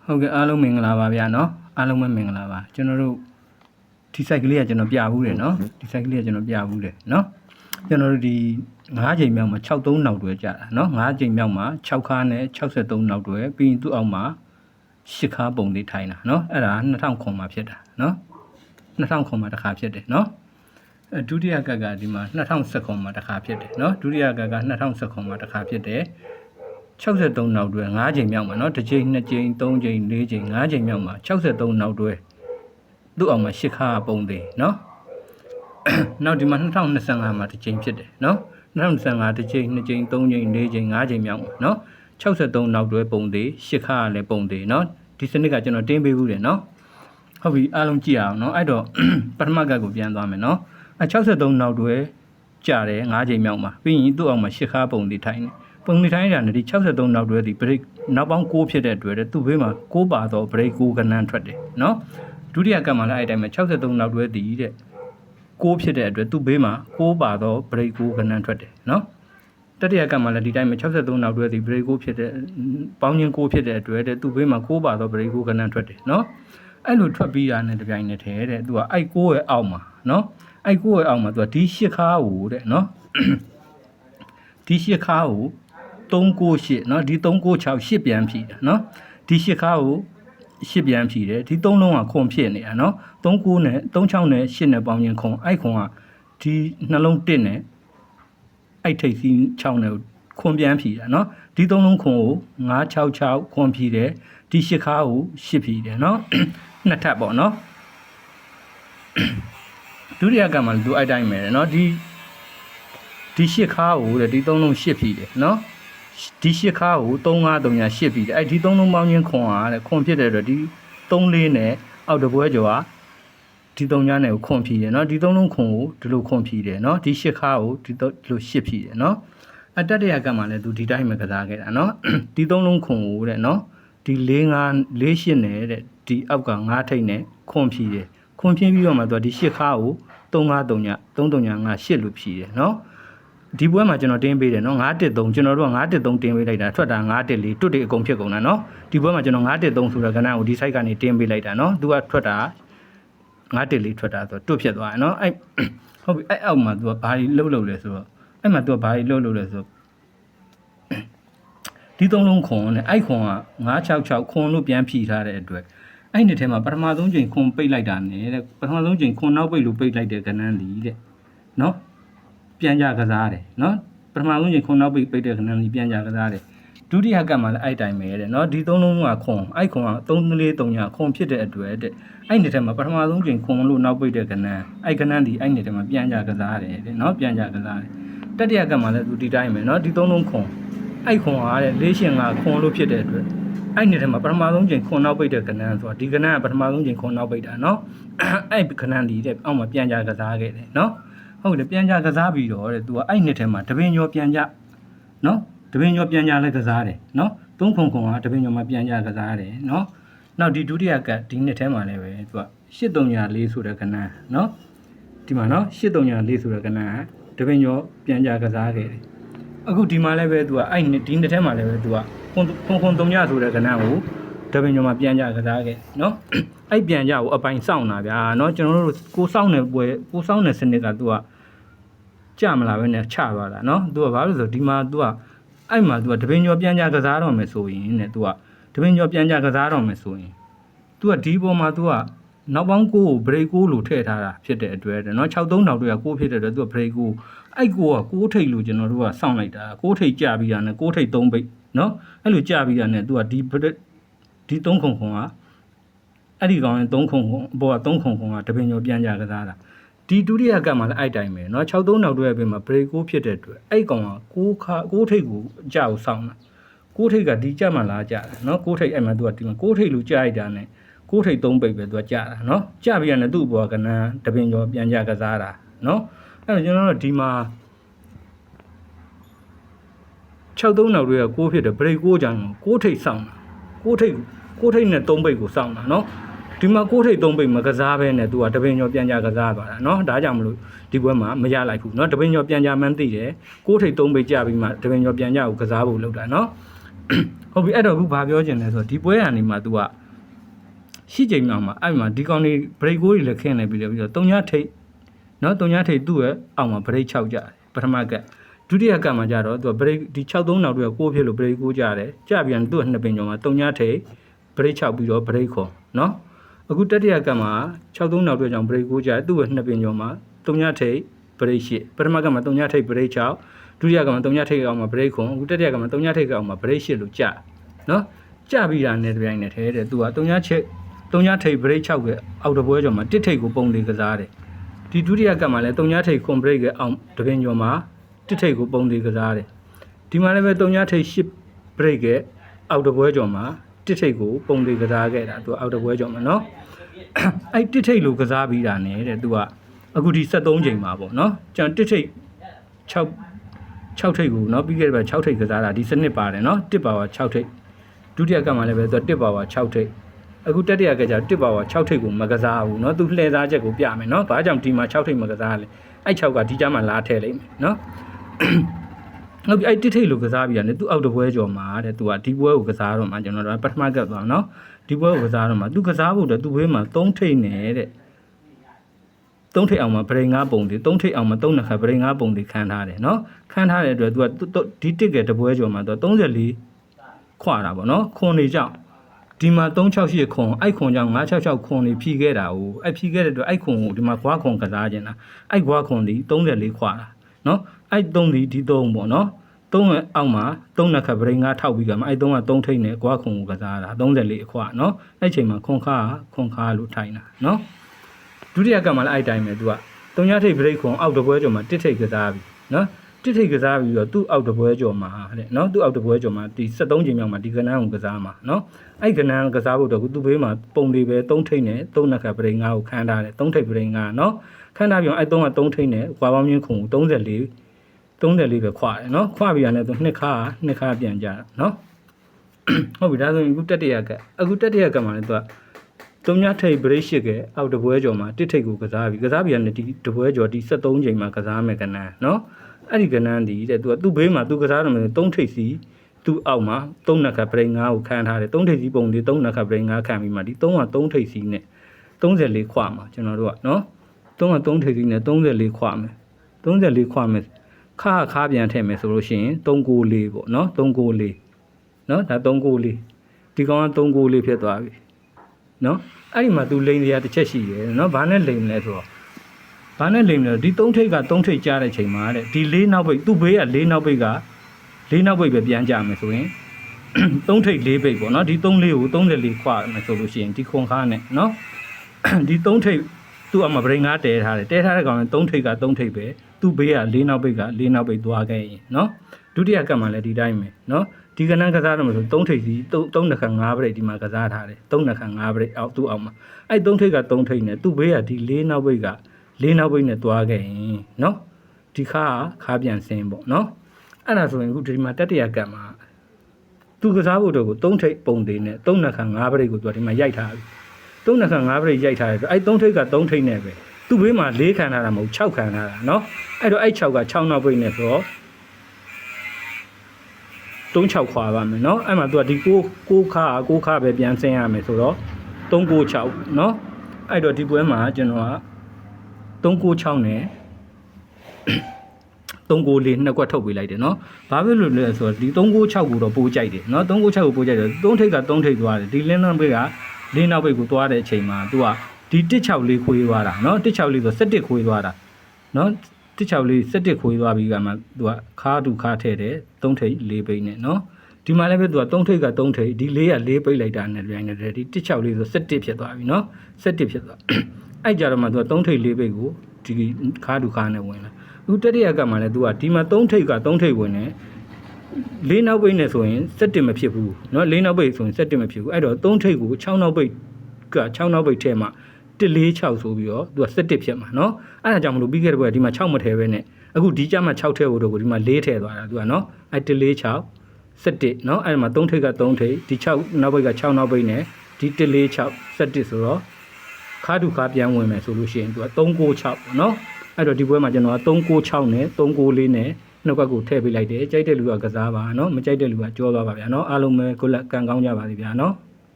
ဟုတ်ကဲ့အားလုံးမင်္ဂလာပါဗျာနော်အားလုံးပဲမင်္ဂလာပါကျွန်တော်တို့ဒီ site ကလေးကကျွန်တော်ပြဘူးတယ်နော်ဒီ site ကလေးကကျွန်တော်ပြဘူးတယ်နော်ကျွန်တော်တို့ဒီ9ချိန်မြောက်မှာ63နောက်တွဲကြာတာနော်9ချိန်မြောက်မှာ6ခါနဲ့63နောက်တွဲပြီးရင်သူ့အောက်မှာ10ခါပုံလေးထိုင်တာနော်အဲ့ဒါ2000မှာဖြစ်တာနော်2000မှာတစ်ခါဖြစ်တယ်နော်ဒုတိယကတ်ကဒီမှာ2010မှာတစ်ခါဖြစ်တယ်နော်ဒုတိယကတ်က2010မှာတစ်ခါဖြစ်တယ်63နောက်တွဲ9ချိန်မြောက်မှာเนาะတစ်ချိန်2ချိန်3ချိန်4ချိန်5ချိန်မြောက်မှာ63နောက်တွဲသူ့အောင်မှာ10ခါပုံသေးเนาะနောက်ဒီမှာ2025မှာတစ်ချိန်ဖြစ်တယ်เนาะ2025တစ်ချိန်2ချိန်3ချိန်4ချိန်5ချိန်မြောက်မှာเนาะ63နောက်တွဲပုံသေး10ခါလည်းပုံသေးเนาะဒီစနစ်ကကျွန်တော်တင်းပေးဘူးတယ်เนาะဟုတ်ပြီအားလုံးကြည့်အောင်เนาะအဲ့တော့ပထမကတ်ကိုပြန်သွားမယ်เนาะ63နောက်တွဲကြာတယ်5ချိန်မြောက်မှာပြီးရင်သူ့အောင်မှာ10ခါပုံသေးထိုင်တယ်ပုံနေတိုင်းတာနဲ့ဒီ63နောက်တွဲဒီ break နောက်ပေါင်း6ဖြစ်တဲ့အတွက်သူ့ဘေးမှာ6ပါတော့ break 6ကဏ္ဍထွက်တယ်နော်ဒုတိယကတ်မှာလည်းအဲ့တိုင်းပဲ63နောက်တွဲတည်တဲ့6ဖြစ်တဲ့အတွက်သူ့ဘေးမှာ6ပါတော့ break 6ကဏ္ဍထွက်တယ်နော်တတိယကတ်မှာလည်းဒီတိုင်းပဲ63နောက်တွဲတည် break 6ဖြစ်တဲ့ပေါင်းချင်း6ဖြစ်တဲ့အတွက်သူ့ဘေးမှာ6ပါတော့ break 6ကဏ္ဍထွက်တယ်နော်အဲ့လိုထွက်ပြီးတာနဲ့တပြိုင်နက်တည်းတဲ့သူကအဲ့6ရဲ့အောက်မှာနော်အဲ့6ရဲ့အောက်မှာသူကဒီ10ခါကိုတဲ့နော်ဒီ10ခါကို398เนาะဒီ396 8ပြန်ဖြီးတယ်เนาะဒီ8ခါကို8ပြန်ဖြီးတယ်ဒီ3လုံးကခွန်ဖြစ်နေတာเนาะ39နဲ့36နဲ့8နဲ့ပေါင်းရင်ခွန်အဲ့ခွန်ကဒီနှလုံး1နဲ့အဲ့ထိပ်စီး6နဲ့ခွန်ပြန်ဖြီးတာเนาะဒီ3လုံးခွန်ကို966ခွန်ဖြီးတယ်ဒီ8ခါကို8ဖြီးတယ်เนาะနှစ်ထပ်ပေါ့เนาะဒုတိယကမှလူအဲ့တိုင်းပဲเนาะဒီ8ခါကိုတဲ့ဒီ3လုံး8ဖြီးတယ်เนาะဒီ10ခါကို3538ပြီးတယ်အဲ့ဒီ3လုံးပေါင်းချင်းခွန်အားတဲ့ခွန်ဖြစ်တဲ့အတွက်ဒီ34နဲ့အောက်တပွဲကျော်ကဒီ3ညနဲ့ကိုခွန်ဖြီးတယ်เนาะဒီ3လုံးခွန်ကိုဒီလိုခွန်ဖြီးတယ်เนาะဒီ10ခါကိုဒီလို10ဖြီးတယ်เนาะအတတရကမှလည်းသူဒီတိုင်းပဲကစားခဲ့တာเนาะဒီ3လုံးခွန်ကိုတဲ့เนาะဒီ4548နဲ့တဲ့ဒီအောက်က9ထိပ်နဲ့ခွန်ဖြီးတယ်ခွန်ဖြီးပြီးတော့မှသူကဒီ10ခါကို3539 3358လို့ဖြီးတယ်เนาะဒီပွဲမှာကျွန်တော်တင်းပေးတယ်နော်913ကျွန်တော်တို့က913တင်းပေးလိုက်တာထွက်တာ914တွတ်တွေအကုန်ဖြစ်ကုန်တာနော်ဒီပွဲမှာကျွန်တော်913ဆိုတဲ့ကဏ္ဍကိုဒီ site ကနေတင်းပေးလိုက်တာနော်သူကထွက်တာ914ထွက်တာဆိုတွတ်ဖြစ်သွားတယ်နော်အဲ့ဟုတ်ပြီအဲ့အောက်မှာသူကဘာကြီးလှုပ်လဲဆိုတော့အဲ့မှာသူကဘာကြီးလှုပ်လဲဆိုတော့ဒီ3လုံးခွန်နဲ့အဲ့ခွန်က966ခွန်လို့ပြန်ဖြီထားတဲ့အတွက်အဲ့နှစ်ထဲမှာပထမဆုံးချိန်ခွန်ပိတ်လိုက်တာနဲ့တဲ့ပထမဆုံးချိန်ခွန်နောက်ပိတ်လို့ပိတ်လိုက်တဲ့ကဏ္ဍလီတဲ့နော်ပြန်ကြကစားတယ်เนาะပထမဆုံးချိန်ခွန်နောက်ပိတ်တဲ့ခဏလေးပြန်ကြကစားတယ်ဒုတိယကတ်မှာလည်းအဲ့တိုင်းပဲတဲ့เนาะဒီ3လုံးကခွန်အဲ့ခွန်က3439ခွန်ဖြစ်တဲ့အတွက်တဲ့အဲ့နှစ်ထဲမှာပထမဆုံးချိန်ခွန်လို့နောက်ပိတ်တဲ့ခဏအဲ့ခဏဒီအဲ့နှစ်ထဲမှာပြန်ကြကစားတယ်တဲ့เนาะပြန်ကြကစားတယ်တတိယကတ်မှာလည်းသူဒီတိုင်းပဲเนาะဒီ3လုံးခွန်အဲ့ခွန်ကတဲ့485ခွန်လို့ဖြစ်တဲ့အတွက်အဲ့နှစ်ထဲမှာပထမဆုံးချိန်ခွန်နောက်ပိတ်တဲ့ခဏဆိုတာဒီခဏကပထမဆုံးချိန်ခွန်နောက်ပိတ်တာเนาะအဲ့ခဏဒီတဲ့အောက်မှာပြန်ကြကစားခဲ့တယ်เนาะဟုတ်တယ်ပြန်ကြကစားပြီးတော့တဲ့သူကအဲ့နှစ်ထဲမှာတပင်ကျော်ပြန်ကြနော်တပင်ကျော်ပြန်ကြလဲကစားတယ်နော်3ခုကတပင်ကျော်မှာပြန်ကြကစားတယ်နော်နောက်ဒီဒုတိယကတ်ဒီနှစ်ထဲမှာလည်းပဲသူက834ဆိုတဲ့ကဏ္ဍနော်ဒီမှာနော်834ဆိုတဲ့ကဏ္ဍတပင်ကျော်ပြန်ကြကစားခဲ့တယ်အခုဒီမှာလည်းပဲသူကအဲ့ဒီနှစ်ထဲမှာလည်းပဲသူကခွန်3ညဆိုတဲ့ကဏ္ဍကိုတပင်ကျော်မှာပြန်ကြကစားခဲ့နော်အဲ့ပြန်ကြကိုအပိုင်စောင့်တာဗျာနော်ကျွန်တော်တို့ကိုစောင့်နေပွဲကိုစောင့်နေစနစ်ကသူကကြမလာပဲနဲ့ချသွားတာเนาะသူကဘာလို့ဆိုဒီမှာသူကအဲ့မှာသူကတပင်ကျော်ပြန်ကြကစားတော့မယ်ဆိုရင်တဲ့သူကတပင်ကျော်ပြန်ကြကစားတော့မယ်ဆိုရင်သူကဒီပေါ်မှာသူကနောက်ပေါင်း9ကို break 9လို့ထည့်ထားတာဖြစ်တဲ့အတွက်တဲ့เนาะ63နောက်တွေက9ဖြစ်တဲ့အတွက်သူက break 9အဲ့9က9ထိပ်လို့ကျွန်တော်တို့ကစောင့်လိုက်တာ9ထိပ်ကြပြီးတာနဲ့9ထိပ်3ပိတ်เนาะအဲ့လိုကြပြီးတာနဲ့သူကဒီ3ခုကအဲ့ဒီကောင်ရင်3ခုဘောက3ခုကတပင်ကျော်ပြန်ကြကစားတာဒီဒုတိယကတ်မှာလည်းအဲ့တိုင်းပဲเนาะ63နောက်တွဲပြင်မှာ break 6ဖြစ်တဲ့အတွက်အဲ့ကောင်က6ထိပ်ကိုအကြကိုစောင်းတာ6ထိပ်ကဒီကြမှာလာကြတာเนาะ6ထိပ်အဲ့မှာသူကဒီမှာ6ထိပ်လို့ကြိုက်တာနဲ့6ထိပ်3ပိတ်ပဲသူကကြတာเนาะကြပြီးရတယ်သူ့ဘောကနန်းတပင်ကျော်ပြန်ကြကစားတာเนาะအဲ့တော့ကျွန်တော်တို့ဒီမှာ63နောက်တွဲက6ဖြစ်တယ် break 6ကြောင့်6ထိပ်စောင်းတာ6ထိပ်နဲ့3ပိတ်ကိုစောင်းတာเนาะဒီမှာ6ထိပ်3ပိတ်မကစားဘဲနဲ့သူကတပင်ကျော်ပြန်ကြကစားသွားတာเนาะဒါကြောင့်မလို့ဒီပွဲမှာမရလိုက်ဘူးเนาะတပင်ကျော်ပြန်ကြမှန်းသိတယ်6ထိပ်3ပိတ်ကြပြီးမှတပင်ကျော်ပြန်ကြကိုကစားဖို့လုပ်တာเนาะ ဟုတ်ပြီအဲ့တော့ခုဘာပြောချင်လဲဆိုတော့ဒီပွဲကနေမှ तू ကရှိချိန်မှာအဲ့မှာဒီကောင်တွေ break ကိုတွေလည်းခင်းနေပြီးတော့တုံညာထိတ်နော်တုံညာထိတ်သူ့ရဲ့အောက်မှာ break 6ကြတယ်ပထမကဒုတိယကမှာကြတော့ तू break ဒီ63နောက်တော့6ဖြစ်လို့ break 9ကြတယ်ကြပြန်သူ့ရဲ့နှစ်ပင်ကျော်မှာတုံညာထိတ် break 6ပြီးတော့ break ခေါ်နော်အခုတတိယကမှာ63နောက်တော့ကြောင့် break 9ကြတယ်သူ့ရဲ့နှစ်ပင်ကျော်မှာတုံညာထိတ် break 8ပထမကမှာတုံညာထိတ် break 6ဒုတိယကမှာတုံညာထိတ်အောင်မှာ break ခွန်အခုတတိယကမှာတုံညာထိတ်အောင်မှာ break 8လို့ကြနော်ကြပြီးတာနဲ့တပြိုင်နက်တည်းတဲ့ तू ကတုံညာထိတ် break 6ရဲ့အောက်တပွဲကျော်မှာတစ်ထိတ်ကိုပုံလေးကစားတယ်ဒီဒုတိယကမှာလည်းတုံညာထိတ်ခွန် break ရဲ့အောင်တပင်ကျော်မှာတစ်ထိတ်ကိုပုံလေးကစားတယ်ဒီမှာလည်းပဲတုံညာထိတ်8 break ရဲ့အောက်တပွဲကျော်မှာတစ်ထိတ်ကိုပုံလေးကစားခဲ့တာ तू အောက်တပွဲကျော်မှာနော်အဲ့တစ်ထိတ်လို့ကစားပြီးတာနဲ့တဲ့ तू ကအခုဒီ73ချိန်မှာပေါ့နော်ကျန်တစ်ထိတ်6ထိပ်ကိုเนาะပြီးခဲ့တဲ့ဘက်6ထိပ်ကစားတာဒီစနစ်ပါတယ်เนาะ1ပါဝါ6ထိပ်ဒုတိယကမှလည်းပဲသူ1ပါဝါ6ထိပ်အခုတတိယကကြ1ပါဝါ6ထိပ်ကိုမကစားဘူးเนาะသူလှည့်စားချက်ကိုပြမယ်เนาะဘာကြောင့်ဒီမှာ6ထိပ်မကစားလဲအဲ့6ကဒီကြားမှာလာထည့်လိုက်မယ်เนาะဟုတ်ပြီအဲ့1ထိပ်လို့ကစားပြီးရတယ်သူအောက်တပွဲကျော်မှာတဲ့သူကဒီပွဲကိုကစားတော့မှကျွန်တော်တို့ပထမကပ်သွားเนาะဒီပွဲကိုကစားတော့မှသူကစားဖို့တဲ့သူဘေးမှာ3ထိပ်နဲ့3ထိပ်အောင်မှာဗရိန်5ပုံတွေ3ထိပ်အောင်မှာ3နှစ်ခါဗရိန်5ပုံတွေခန်းထားတယ်เนาะခန်းထားတဲ့အတွက် तू ကဒီတစ်ကတပွဲကျော်မှာ तू 34ခွာတာပေါ့เนาะခွန်နေကြောင့်ဒီမှာ368ခွန်အဲ့ခွန်ကြောင့်966ခွန်နေဖြီးခဲ့တာ哦အဲ့ဖြီးခဲ့တဲ့အတွက်အဲ့ခွန်ကိုဒီမှာခွာခွန်ကစားခြင်းတာအဲ့ခွာခွန်ဒီ34ခွာတာเนาะအဲ့3ဒီ3ပေါ့เนาะ3ရဲ့အောက်မှာ3နှစ်ခါဗရိန်5ထောက်ပြီးကမှအဲ့3က3ထိပ်နဲ့ခွာခွန်ကိုကစားတာ34အခွာเนาะအဲ့ချိန်မှာခွန်ခါလို့ထိုင်တာเนาะဒုတိယကမှလည်းအဲ့တိုင်းပဲ तू က3ညထိပ်ဘရိတ်ခွန်အောက်တပွဲကျော်မှာတစ်ထိပ်ကစားပြီနော်တစ်ထိပ်ကစားပြီးတော့သူ့အောက်တပွဲကျော်မှာတဲ့နော်သူ့အောက်တပွဲကျော်မှာဒီ73ချိန်မြောက်မှာဒီကနန်းကိုကစားမှာနော်အဲ့ကနန်းကစားဖို့တော့သူ့ဘေးမှာပုံလေးပဲ3ထိပ်နဲ့3နှစ်ခါဘရိတ်5ကိုခန်းထားတယ်3ထိပ်ဘရိတ်5နော်ခန်းထားပြီးတော့အဲ့3က3ထိပ်နဲ့ကွာပေါင်းမြင့်ခွန်ကို34ပဲခွာတယ်နော်ခွာပြီးရတယ်သူနှစ်ခါပြန်ကြတာနော်ဟုတ်ပြီဒါဆိုရင်အခုတတိယကမှလည်း तू က3ညထိပ်ဘရိတ်8ကအောက်တပွဲကျော်မှာတစ်ထိပ်ကိုကစားပြီးရတယ်ဒီတပွဲကျော်ဒီ73ချိန်မှာကစားမယ်ကနန်းနော်အဲ့ဒီကနန်းဒီတဲ့ तू ကသူ့ဘေးမှာ तू ကစားတယ်မယ်3ထိပ်စီသူ့အောက်မှာ3နှစ်ခါဗရိတ်5ကိုခန်းထားတယ်3ထိပ်စီပုံလေး3နှစ်ခါဗရိတ်5ခံပြီးမှဒီ3က3ထိပ်စီနဲ့34ခွာမှာကျွန်တော်တို့ကနော်3က3ထိပ်စီနဲ့34ခွာမယ်ခါပြန်ထည့်မယ်ဆိုလို့ရှိရင်394ပေါ့နော်394နော်ဒါ394ဒီကောင်က394ဖြစ်သွားပြီနော်အဲ့ဒီမှာ तू လိန်စရာတစ်ချက်ရှိတယ်နော်ဘာနဲ့လိန်လဲဆိုတော့ဒီ3ထိပ်က3ထိပ်ကြားတဲ့ချိန်မှာတဲ့ဒီ4နောက်ပိတ်သူ့ဘေးက4နောက်ပိတ်ပဲပြန်ကြမယ်ဆိုရင်3ထိပ်4ပိတ်ပေါ့နော်ဒီ3လေးကို34ခွာမယ်ဆိုလို့ရှိရင်ဒီခွန်ခါနဲ့နော်ဒီ3ထိပ်သူ့အမဗရိန်ငါတဲထားတဲ့ကောင်နဲ့3ထိပ်က3ထိပ်ပဲသူ့ဘေးက4နောက်ပိတ်က4နောက်ပိတ်သွားခဲ့ရင်နော်ဒုတိယကပ်မှာလည်းဒီတိုင်းပဲနော်ဒီကနန်းကစားတော့လို့3ထိပ်စီ3နှစ်ခါ5ဗရိတ်ဒီမှာကစားထားတယ်3နှစ်ခါ5ဗရိတ်အောက်သူ့အောက်မှာအဲ့3ထိပ်က3ထိပ်နဲ့သူ့ဘေးကဒီ4နောက်ပိတ်က4နောက်ပိတ်နဲ့သွားခဲ့ရင်နော်ဒီခါပြန်ဆင်းပေါ့နော်အဲ့ဒါဆိုရင်အခုဒီမှာတတိယကပ်မှာသူကစားဖို့တော့ကို3ထိပ်ပုံသေးနဲ့3နှစ်ခါ5ဗရိတ်ကိုသူကဒီမှာရိုက်ထားပြီ3နှစ်ခါ5ဗရိတ်ရိုက်ထားတယ်ဆိုအဲ့3ထိပ်က3ထိပ်နဲ့ပဲသူ့ဘေးမှာ4ခံထားတာမဟုတ်6ခံထားတာနော်အဲ့တော့အဲ့6က6နောက်ပိတ်နဲ့ဆိုတော့36ခွာပါမယ်เนาะအဲ့မှာ तू ကဒီ6ခါပဲပြန်ဆင်းရမယ်ဆိုတော့396เนาะအဲ့တော့ဒီပွဲမှာကျွန်တော်က396နဲ့394နှစ်ကွက်ထုတ်ပေးလိုက်တယ်เนาะဘာဖြစ်လို့လဲဆိုတော့ဒီ396ကိုတော့ပိုးကြိုက်တယ်เนาะ396ကိုပိုးကြိုက်တယ်3ထိပ်က3ထိပ်သွားတယ်ဒီလင်းနောက်ပိတ်က4နောက်ပိတ်ကိုသွားတဲ့အချိန်မှာ तू ကဒီ164ခွေးသွားတာเนาะ164ဆို17ခွေးသွားတာเนาะ164 17ခွေးသွားပြီးကမှ तू ကခါထည့်တယ်3ထိပ်4ပိတ်နဲ့เนาะဒီမှာလည်းပဲ तू က3ထိပ်က3ထိပ်ဒီ4က4ပိတ်လိုက်တာနဲ့ပြန်နေတယ်ဒီ164ဆို17ဖြစ်သွားပြီเนาะ17ဖြစ်သွားအဲ့ကြတော့မှ तू က3ထိပ်4ပိတ်ကိုဒီခါနဲ့ဝင်လာအခုတတိယကမှလည်း तू ကဒီမှာ3ထိပ်က3ထိပ်ဝင်နေ4နောက်ပိတ်နဲ့ဆိုရင်17မဖြစ်ဘူးเนาะ4နောက်ပိတ်ဆိုရင်17မဖြစ်ဘူးအဲ့တော့3ထိပ်ကို6နောက်ပိတ်က6နောက်ပိတ်ထဲမှာ146ဆိုပြီးတော့သူက17ဖြစ်မှာเนาะအဲ့ဒါကြောင့်မလို့ပြီးခဲ့တဲ့ဘက်ကဒီမှာ6မထည့်ပဲနဲ့အခုဒီကြမှာ6ထည့်ဖို့တော့ဒီမှာ4ထည့်သွားတာသူကเนาะအဲ့146 17เนาะအဲ့မှာ3ထိပ်က3ထိပ်ဒီ6နောက်ဘက်က6နောက်ဘက်နဲ့ဒီ146 17ဆိုတော့ခါပြန်ဝင်မယ်ဆိုလို့ရှိရင်သူက396ပေါ့เนาะအဲ့တော့ဒီပွဲမှာကျွန်တော်က396နဲ့394နဲ့ နှုတ်ဘက်ကိုထည့်ပေးလိုက်တယ်ကြိုက်တဲ့လူကကစားပါနော်မကြိုက်တဲ့လူကကြောသွားပါဗျာနော်အားလုံးပဲကိုယ်လက်ကန်ကောင်းကြပါစေဗျာနော်